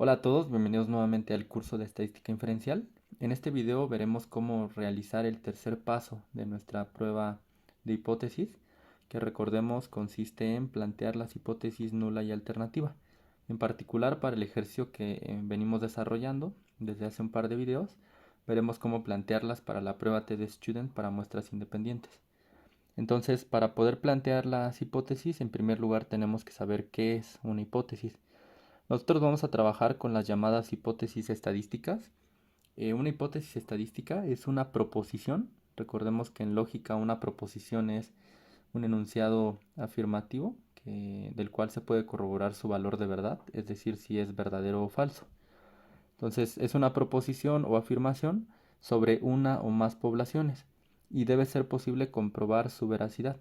Hola a todos, bienvenidos nuevamente al curso de estadística inferencial. En este video veremos cómo realizar el tercer paso de nuestra prueba de hipótesis, que recordemos consiste en plantear las hipótesis nula y alternativa. En particular para el ejercicio que venimos desarrollando desde hace un par de videos, veremos cómo plantearlas para la prueba TD-Student para muestras independientes. Entonces, para poder plantear las hipótesis, en primer lugar tenemos que saber qué es una hipótesis. Nosotros vamos a trabajar con las llamadas hipótesis estadísticas. Una hipótesis estadística es una proposición. Recordemos que en lógica una proposición es un enunciado afirmativo del cual se puede corroborar su valor de verdad, es decir, si es verdadero o falso. Entonces, es una proposición o afirmación sobre una o más poblaciones y debe ser posible comprobar su veracidad.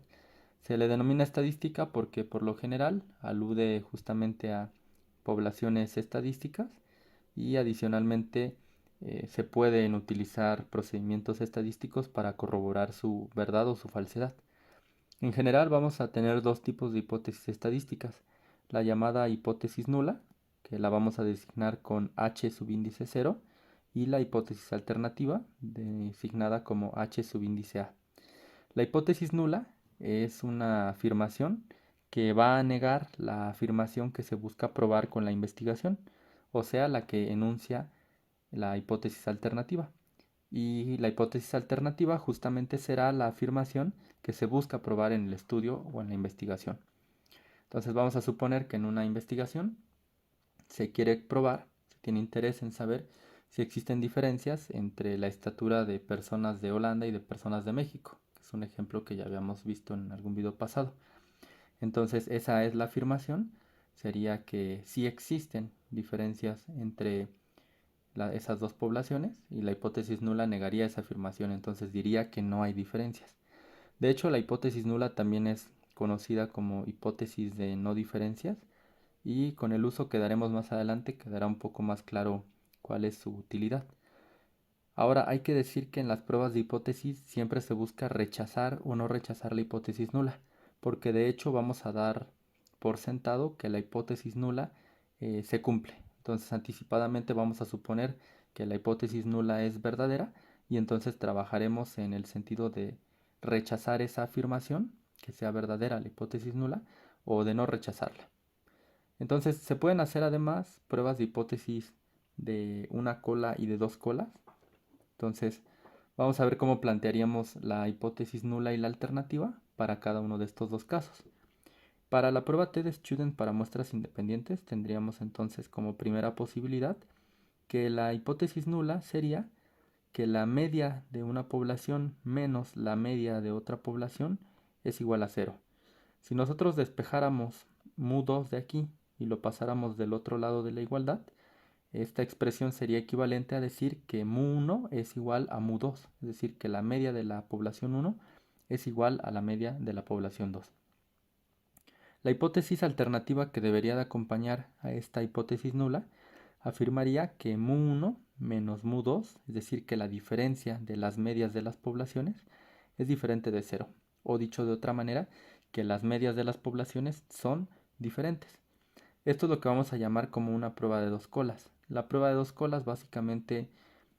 Se le denomina estadística porque por lo general alude justamente a poblaciones estadísticas y adicionalmente se pueden utilizar procedimientos estadísticos para corroborar su verdad o su falsedad. En general vamos a tener dos tipos de hipótesis estadísticas, la llamada hipótesis nula, que la vamos a designar con h subíndice 0, y la hipótesis alternativa, designada como h subíndice a. La hipótesis nula es una afirmación que va a negar la afirmación que se busca probar con la investigación, o sea, la que enuncia la hipótesis alternativa. Y la hipótesis alternativa justamente será la afirmación que se busca probar en el estudio o en la investigación. Entonces vamos a suponer que en una investigación se quiere probar, se tiene interés en saber si existen diferencias entre la estatura de personas de Holanda y de personas de México, que es un ejemplo que ya habíamos visto en algún video pasado. Entonces esa es la afirmación, sería que sí existen diferencias entre esas dos poblaciones y la hipótesis nula negaría esa afirmación, entonces diría que no hay diferencias. De hecho, la hipótesis nula también es conocida como hipótesis de no diferencias y con el uso que daremos más adelante quedará un poco más claro cuál es su utilidad. Ahora hay que decir que en las pruebas de hipótesis siempre se busca rechazar o no rechazar la hipótesis nula, porque de hecho vamos a dar por sentado que la hipótesis nula se cumple. Entonces anticipadamente vamos a suponer que la hipótesis nula es verdadera y entonces trabajaremos en el sentido de rechazar esa afirmación, que sea verdadera la hipótesis nula, o de no rechazarla. Entonces se pueden hacer además pruebas de hipótesis de una cola y de dos colas. Entonces vamos a ver cómo plantearíamos la hipótesis nula y la alternativa para cada uno de estos dos casos. Para la prueba TD-Student para muestras independientes tendríamos entonces como primera posibilidad que la hipótesis nula sería que la media de una población menos la media de otra población es igual a cero. Si nosotros despejáramos mu2 de aquí y lo pasáramos del otro lado de la igualdad, esta expresión sería equivalente a decir que mu1 es igual a mu2, es decir, que la media de la población 1 es igual a la media de la población 2. La hipótesis alternativa que debería de acompañar a esta hipótesis nula afirmaría que mu1 menos mu2, es decir, que la diferencia de las medias de las poblaciones es diferente de cero, o dicho de otra manera, que las medias de las poblaciones son diferentes. Esto es lo que vamos a llamar como una prueba de dos colas. La prueba de dos colas básicamente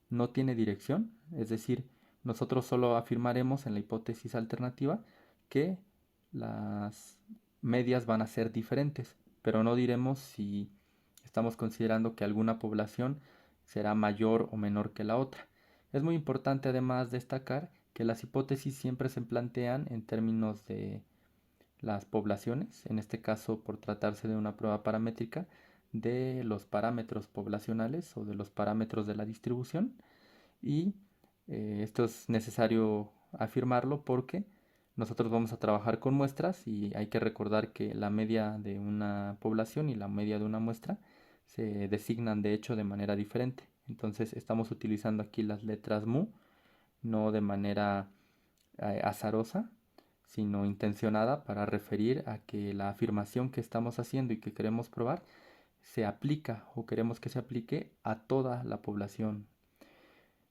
no tiene dirección, es decir, nosotros solo afirmaremos en la hipótesis alternativa que las medias van a ser diferentes, pero no diremos si estamos considerando que alguna población será mayor o menor que la otra. Es muy importante además destacar que las hipótesis siempre se plantean en términos de las poblaciones, en este caso por tratarse de una prueba paramétrica, de los parámetros poblacionales o de los parámetros de la distribución. Y esto es necesario afirmarlo porque nosotros vamos a trabajar con muestras y hay que recordar que la media de una población y la media de una muestra se designan de hecho de manera diferente. Entonces estamos utilizando aquí las letras mu, no de manera azarosa, sino intencionada para referir a que la afirmación que estamos haciendo y que queremos probar se aplica o queremos que se aplique a toda la población.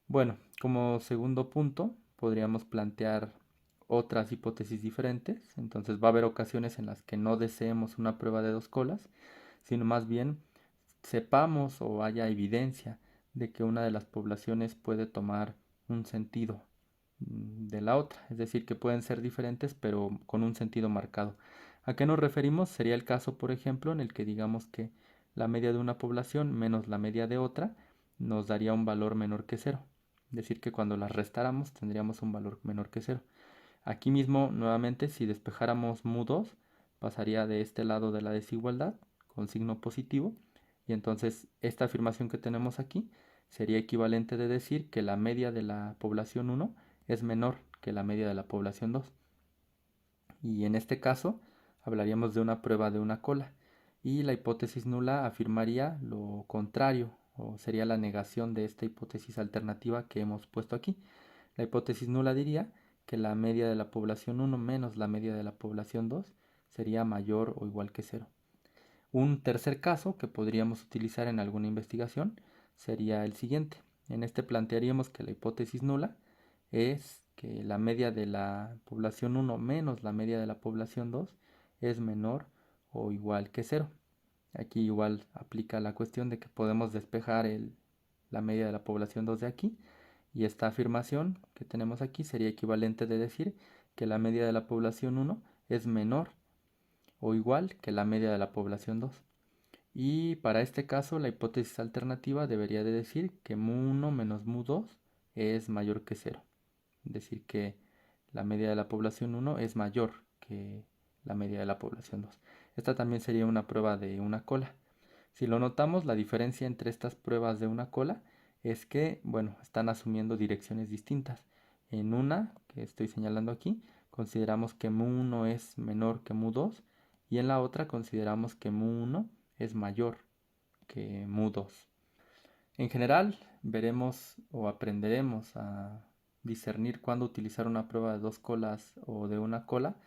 Bueno, como segundo punto, podríamos plantear otras hipótesis diferentes. Entonces va a haber ocasiones en las que no deseemos una prueba de dos colas, sino más bien sepamos o haya evidencia de que una de las poblaciones puede tomar un sentido de la otra, es decir, que pueden ser diferentes pero con un sentido marcado. ¿A qué nos referimos? Sería el caso, por ejemplo, en el que digamos que la media de una población menos la media de otra nos daría un valor menor que cero. Es decir, que cuando las restáramos tendríamos un valor menor que cero. Aquí mismo, nuevamente, si despejáramos mu2, pasaría de este lado de la desigualdad con signo positivo. Y entonces esta afirmación que tenemos aquí sería equivalente de decir que la media de la población 1 es menor que la media de la población 2. Y en este caso hablaríamos de una prueba de una cola. Y la hipótesis nula afirmaría lo contrario, o sería la negación de esta hipótesis alternativa que hemos puesto aquí. La hipótesis nula diría que la media de la población 1 menos la media de la población 2 sería mayor o igual que 0. Un tercer caso que podríamos utilizar en alguna investigación sería el siguiente. En este plantearíamos que la hipótesis nula es que la media de la población 1 menos la media de la población 2 es menor o igual que 0. Aquí igual aplica la cuestión de que podemos despejar la media de la población 2 de aquí, y esta afirmación que tenemos aquí sería equivalente de decir que la media de la población 1 es menor o igual que la media de la población 2. Y para este caso la hipótesis alternativa debería de decir que mu1 menos mu2 es mayor que 0. Es decir, que la media de la población 1 es mayor que la media de la población 2. Esta también sería una prueba de una cola. Si lo notamos, la diferencia entre estas pruebas de una cola es que, bueno, están asumiendo direcciones distintas. En una, que estoy señalando aquí, consideramos que mu1 es menor que mu2, y en la otra consideramos que mu1 es mayor que mu2. En general, veremos o aprenderemos a discernir cuándo utilizar una prueba de dos colas o de una cola,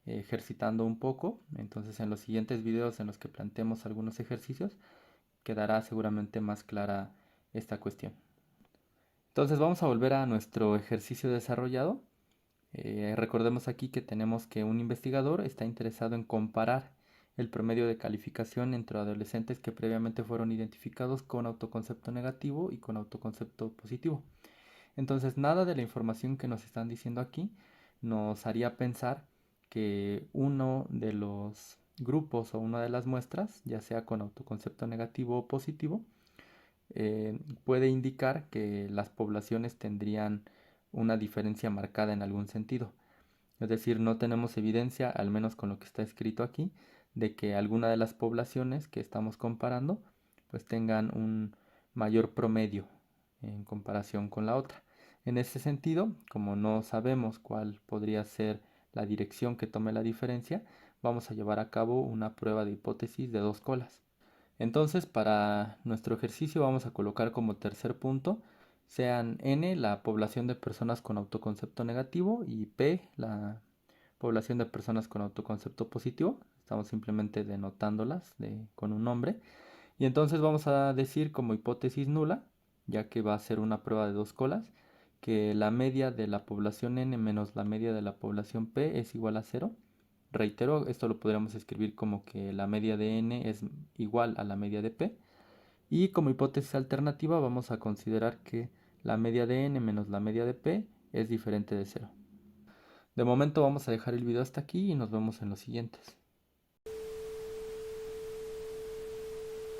ejercitando un poco. Entonces, en los siguientes videos en los que planteemos algunos ejercicios, quedará seguramente más clara esta cuestión. Entonces vamos a volver a nuestro ejercicio desarrollado. Recordemos aquí que tenemos que un investigador está interesado en comparar el promedio de calificación entre adolescentes que previamente fueron identificados con autoconcepto negativo y con autoconcepto positivo. Entonces, nada de la información que nos están diciendo aquí nos haría pensar que uno de los grupos o una de las muestras, ya sea con autoconcepto negativo o positivo, puede indicar que las poblaciones tendrían una diferencia marcada en algún sentido. Es decir, no tenemos evidencia, al menos con lo que está escrito aquí, de que alguna de las poblaciones que estamos comparando pues tengan un mayor promedio en comparación con la otra. En ese sentido, como no sabemos cuál podría ser la dirección que tome la diferencia, vamos a llevar a cabo una prueba de hipótesis de dos colas. Entonces, para nuestro ejercicio vamos a colocar como tercer punto, sean n la población de personas con autoconcepto negativo y p la población de personas con autoconcepto positivo. Estamos simplemente denotándolas con un nombre. Y entonces vamos a decir como hipótesis nula, ya que va a ser una prueba de dos colas, que la media de la población n menos la media de la población p es igual a 0. Reitero, esto lo podríamos escribir como que la media de n es igual a la media de p. Y como hipótesis alternativa vamos a considerar que la media de n menos la media de p es diferente de 0. De momento vamos a dejar el video hasta aquí y nos vemos en los siguientes.